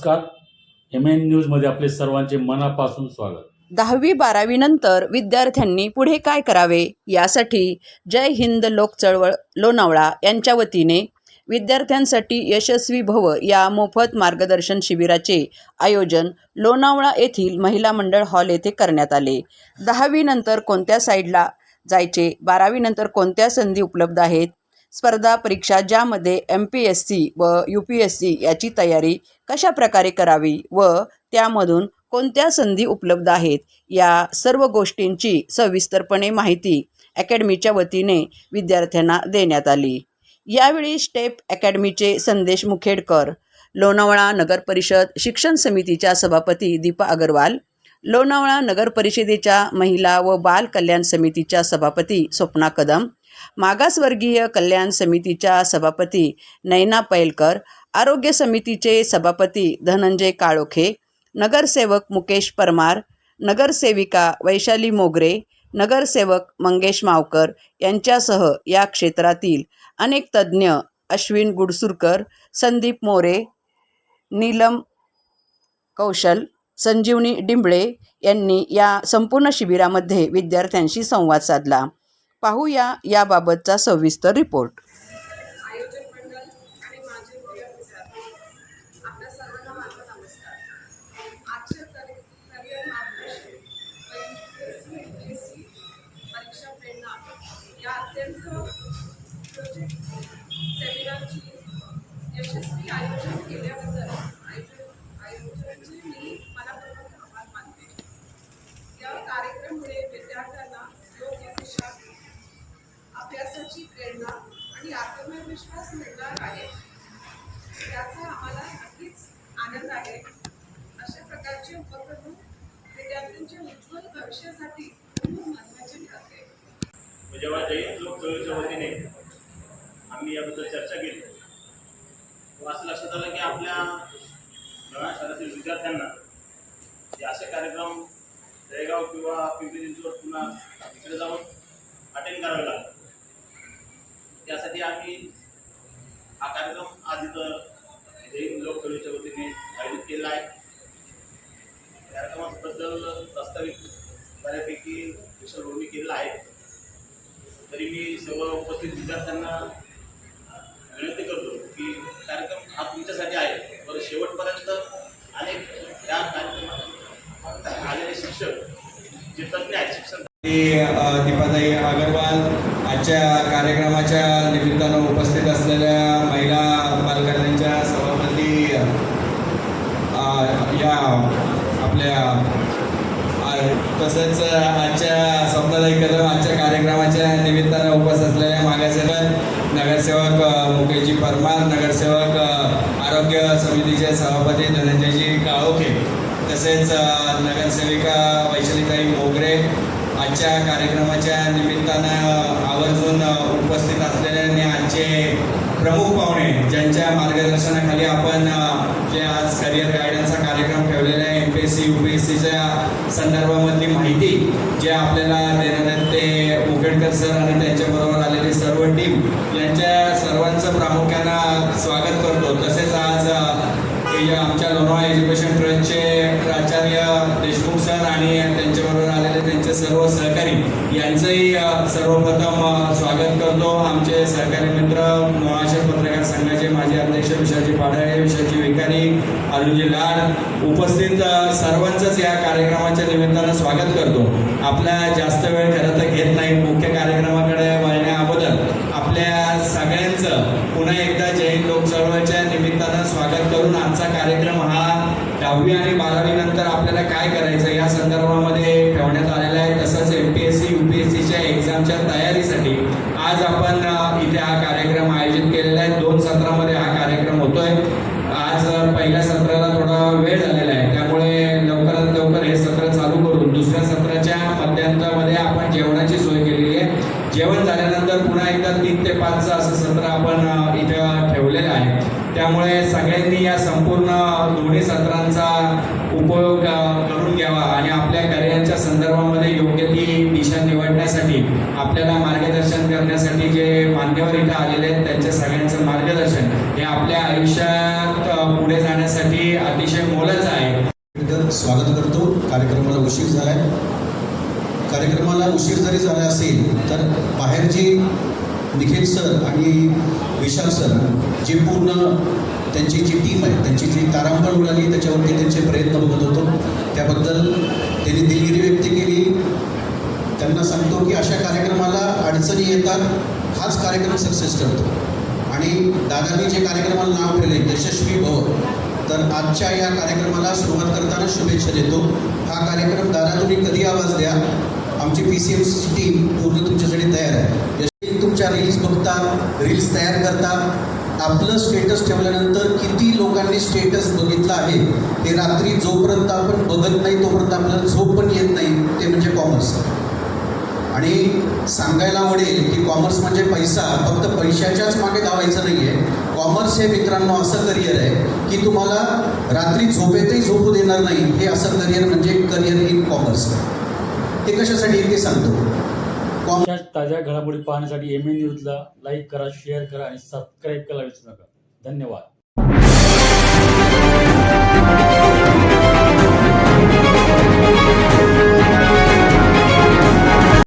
नमस्कार. MN न्यूजमध्ये आपले सर्वांचे मनापासून स्वागत. 10वी-12वी नंतर विद्यार्थ्यांनी पुढे काय करावे यासाठी जय हिंद लोक चळवळ लोणावळा यांच्या वतीने विद्यार्थ्यांसाठी यशस्वी भव या मोफत मार्गदर्शन शिबिराचे आयोजन लोणावळा येथील महिला मंडळ हॉल येथे करण्यात आले. 10वी नंतर कोणत्या साईडला जायचे, 12वी नंतर कोणत्या संधी उपलब्ध आहेत, स्पर्धा परीक्षा ज्यामध्ये MPSC व UPSC याची तयारी कशा प्रकारे करावी व त्यामधून कोणत्या संधी उपलब्ध आहेत या सर्व गोष्टींची सविस्तरपणे माहिती अकॅडमीच्या वतीने विद्यार्थ्यांना देण्यात आली. यावेळी स्टेप अकॅडमीचे संदेश मुखेडकर, लोणावळा नगर परिषद शिक्षण समितीच्या सभापती दीपा अग्रवाल, लोणावळा नगर परिषदेच्या महिला व बाल कल्याण समितीच्या सभापती स्वप्ना कदम, मागासवर्गीय कल्याण समितीच्या सभापती नयना पैलकर, आरोग्य समितीचे सभापती धनंजय काळोखे, नगरसेवक मुकेश परमार, नगरसेविका वैशाली मोगरे, नगरसेवक मंगेश मावकर यांच्यासह या क्षेत्रातील अनेक तज्ज्ञ अश्विन गुडसुरकर, संदीप मोरे, नीलम कौशल, संजीवनी डिंबळे यांनी या संपूर्ण शिबिरामध्ये विद्यार्थ्यांशी संवाद साधला. पाहूया याबाबतचा सविस्तर रिपोर्ट. आयोजक मंडळ आणि माझे प्रिय विद्यार्थी, आपल्या सर्वांना माझा नमस्कार. आजच्या करिअर मार्गदर्शन UPSC परीक्षा प्रेरणा या अत्यंत प्रोजेक्ट सेमिनारची यशस्वी आयोजन केल्याबद्दल आयोजकांचे मी मनापूर्वक आभार मानते. या कार्यक्रमामुळे विद्यार्थ्यांना योग्य दिशा, अभ्यासाची प्रेरणा आणि आत्मविश्वास मिळणार आहे. याचा आम्हाला नक्कीच आनंद आहे. अशा प्रकारचे उपक्रम विद्यार्थ्यांच्या उज्ज्वल भविष्यासाठी खूप महत्त्वाचे ठरते. जेव्हा जय हिंद लोक चळवळीच्या वतीने आम्ही याबद्दल चर्चा केली, असं लक्षात आलं की आपल्या नव्या शहरातील विद्यार्थ्यांना जे असे कार्यक्रम जळगाव किंवा पिंपरी चिंचवड पुन्हा इकडे जाऊन अटेंड करावे लागतात. त्यासाठी आम्ही हा कार्यक्रम आज इथं जय हिंद लोक चळवळीच्या वतीने आयोजित केला आहे. कार्यक्रमाबद्दल प्रस्तावित बऱ्यापैकी विषयभूमी केलेला आहे. तरी मी सर्व उपस्थित विद्यार्थ्यांना विनंती करतो की कार्यक्रम हा तुमच्यासाठी आहे, पण शेवटपर्यंत अनेक या कार्यक्रमात आलेले शिक्षक जे तज्ज्ञ आहेत शिक्षण दीपाताई अग्रवाल, आजच्या कार्यक्रमाच्या निमित्तानं उपस्थित असलेल्या महिला बालकल्याणच्या सभापती या आपल्या तसेच आजच्या स्वप्नाताई कदम आजच्या कार्यक्रमाच्या निमित्तानं उपस्थित असलेल्या मागासवर्गीय नगरसेवक मुकेशजी परमार, नगरसेवक आरोग्य समितीचे सभापती धनंजयजी काळोखे, तसेच नगरसेविका वैशालीताई मोगरे, आजच्या कार्यक्रमाच्या निमित्तानं आवर्जून उपस्थित असलेले आजचे प्रमुख पाहुणे ज्यांच्या मार्गदर्शनाखाली आपण जे आज करिअर गायडन्सचा कार्यक्रम ठेवलेला आहे, MPSC UPSCच्या संदर्भामधली माहिती जे आपल्याला देणार आहेत ते मुखेडकर सर आणि त्यांच्याबरोबर आलेली सर्व टीम यांच्या सर्वांचं प्रामुख्यानं स्वागत करतो. तसेच आज आमच्या लोणावळा एज्युकेशन ट्रस्टचे प्राचार्य देशमुख सर आणि त्यांच्याबरोबर आलेले त्यांचे सर्व सहकारी यांचंही सर्वप्रथम स्वागत करतो. आमचे सहकारी मित्र महाराष्ट्र पत्रकार संघाचे माजी अध्यक्ष विशालजी पाडाळे, विशालजी विकारी, अर्जुनजी लाड उपस्थित सर्वांचंच या कार्यक्रमाच्या निमित्तानं स्वागत करतो. आपला जास्त वेळ खरं तर घेत नाही. मुख्य कार्यक्रमाकडे वळण्या अगोदर आपल्या सगळ्यांचं पुन्हा एकदा जय हिंद लोक चळवळीच्या निमित्तानं स्वागत करून आजचा कार्यक्रम हा 10वी आणि 12वी नंतर आपल्याला काय करायचं या संदर्भामध्ये ठेवण्यात आलेला आहे. तसंच MPSC UPSCच्या एक्झामच्या तयारीसाठी आज आपण इथे हा कार्यक्रम आयोजित केलेला आहे. 2 सत्रामध्ये हा कार्यक्रम होतोय. आज पहिल्या सत्राला थोडा वेळ झालेला आहे, त्यामुळे लवकरात लवकर हे सत्र चालू करून दुसऱ्या सत्राच्या मध्यांतरामध्ये आपण जेवणाची सोय केलेली आहे. जेवण झाल्यानंतर पुन्हा एकदा 3 ते 5 असं सत्र आपण इथं ठेवलेलं आहे. त्यामुळे सगळ्यांनी या संपूर्ण दोन्ही सत्रांचा उपयोग करून घ्यावा आणि आपल्या करिअरच्या संदर्भामध्ये योग्य ती दिशा निवडण्यासाठी आपल्याला मार्गदर्शन करण्यासाठी जे मान्यवर इथं आलेले आहेत त्यांच्या सगळ्यांचं मार्गदर्शन हे आपल्या आयुष्यात पुढे जाण्यासाठी अतिशय मोलाचं आहे. स्वागत करतो. कार्यक्रमाला उशीर झालाय. कार्यक्रमाला उशीर जरी झाला असेल तर बाहेरची निखिल सर आणि विशाल सर जे पूर्ण त्यांची जी टीम आहे, त्यांची जी तारांबळ उडाली त्याच्यावरती त्यांचे प्रयत्न बघत होतो. त्याबद्दल त्यांनी दिलगिरी व्यक्त केली. त्यांना सांगतो की अशा कार्यक्रमाला अडचणी येतात, हाच कार्यक्रम सक्सेस ठरतो. आणि दादांनी जे कार्यक्रमाला नाव ठेवले यशस्वी भव, तर आजच्या या कार्यक्रमाला सुरुवात करताना शुभेच्छा देतो. हा कार्यक्रम दादा तुम्ही कधी आवाज द्या, आमची PCMची टीम पूर्ण तुमच्यासाठी तयार आहे. तुमच्या रील्स बघता, रील्स तयार करता, आपलं स्टेटस ठेवल्यानंतर किती लोकांनी स्टेटस बघितलं आहे ते रात्री जोपर्यंत आपण बघत नाही तोपर्यंत आपल्याला झोप पण येत नाही, ते म्हणजे कॉमर्स. आणि सांगायला आवडेल की कॉमर्स म्हणजे पैसा, फक्त पैशाच्याच मागे धावायचं नाही आहे. कॉमर्स हे मित्रांनो असं करिअर आहे की तुम्हाला रात्री झोपेतही झोपू देणार नाही. हे असं करिअर म्हणजे करिअर इन कॉमर्स. हे कशासाठी ते सांगतो. अशाच ताज्या घडामोडी पाहण्यासाठी MN न्यूजला लाईक करा, शेअर करा आणि सबस्क्राईब करायला विसरू नका. धन्यवाद.